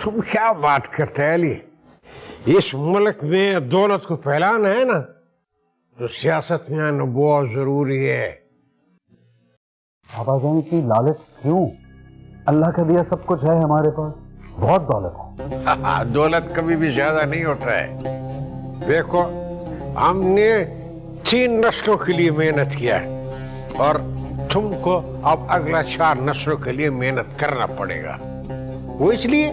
تم کیا بات کرتے ہیں علی؟ اس ملک میں دولت کو پھیلانا ہے نا تو سیاست میں آنا بہت ضروری ہے. بابا جان اتنی لالچ کیوں؟ اللہ کا دیا سب کچھ ہے ہمارے پاس، بہت دولت ہے. دولت کبھی بھی زیادہ نہیں ہوتا ہے. دیکھو ہم نے 3 نسلوں کے لیے محنت کیا ہے اور تم کو اب اگلا 4 نسلوں کے لیے محنت کرنا پڑے گا. وہ اس لیے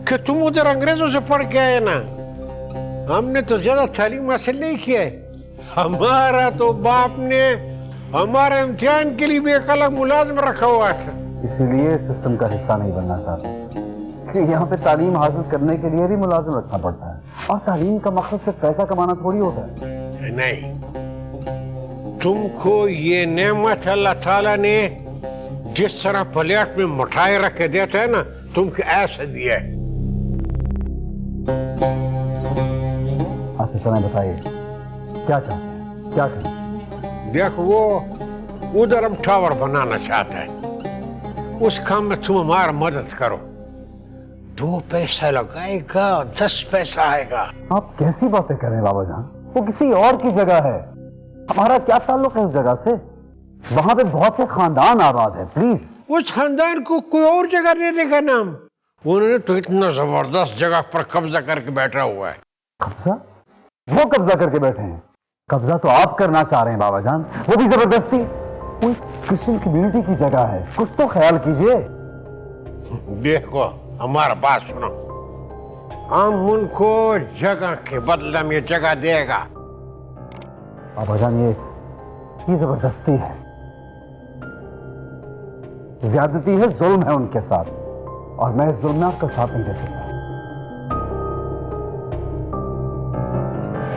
کہ تم ادھر انگریزوں سے پڑھ کے آئے نا. ہم نے تو زیادہ تعلیم حاصل نہیں کیا ہے. ہمارا تو باپ نے ہمارے امتحان کے لیے بھی ایک الگ ملازم رکھا ہوا تھا. اسی لیے سسٹم کا حصہ نہیں بننا چاہتے کہ یہاں پہ تعلیم حاصل کرنے کے لیے بھی ملازم رکھنا پڑتا ہے، اور تعلیم کا مقصد صرف پیسہ کمانا تھوڑی ہوتا ہے. نہیں، تم کو یہ نعمت اللہ تعالیٰ نے جس طرح پلیٹ میں مٹھائی رکھ کے دیتا ہے نا، تم کو ایسا دیا ہے. اچھا چلیں بتائیے کیا چاہتے ہیں، کیا کریں؟ دیکھ وہ ادھر ہم ٹاور بنانا چاہتا ہے. اس کام میں تم ہمارا مدد کرو. 2 پیسہ لگائے گا 10 پیسہ آئے گا. آپ کیسی باتیں کر رہے ہیں بابا جان؟ وہ کسی اور کی جگہ ہے، ہمارا کیا تعلق ہے اس جگہ سے؟ وہاں پہ بہت سے خاندان آباد ہے. پلیز اس خاندان کو کوئی اور جگہ دے دے گا نام. انہوں نے تو اتنا زبردست جگہ پر قبضہ کر کے بیٹھا ہوا ہے. قبضہ؟ وہ قبضہ کر کے بیٹھے ہیں؟ قبضہ تو آپ کرنا چاہ رہے ہیں بابا جان، وہ بھی زبردستی. کوئی کرسچن کمیونٹی کی جگہ ہے، کچھ تو خیال کیجئے. دیکھو ہمارا بات سنو، ہم ان کو جگہ کے بدلے میں جگہ دے گا. بابا جان یہ زبردستی ہے، زیادتی ہے، ظلم ہے ان کے ساتھ، اور میں اس ظلم میں آپ کا ساتھ نہیں دے سکتا.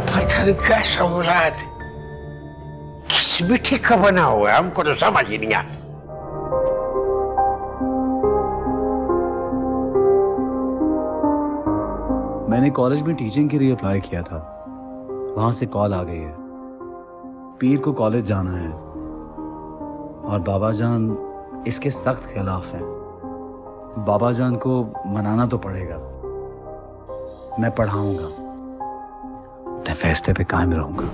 پتہ نہیں کیسا اولاد کس مٹی کا بنا ہوا ہے، ہم کو تو سمجھ ہی نہیں آتا. میں نے کالج میں ٹیچنگ کے لیے اپلائی کیا تھا، وہاں سے کال آ گئی ہے پیر کو کالج جانا ہے، اور بابا جان اس کے سخت خلاف ہیں. بابا جان کو منانا تو پڑے گا. میں پڑھاؤں گا، میں فیصلے پہ قائم رہوں گا.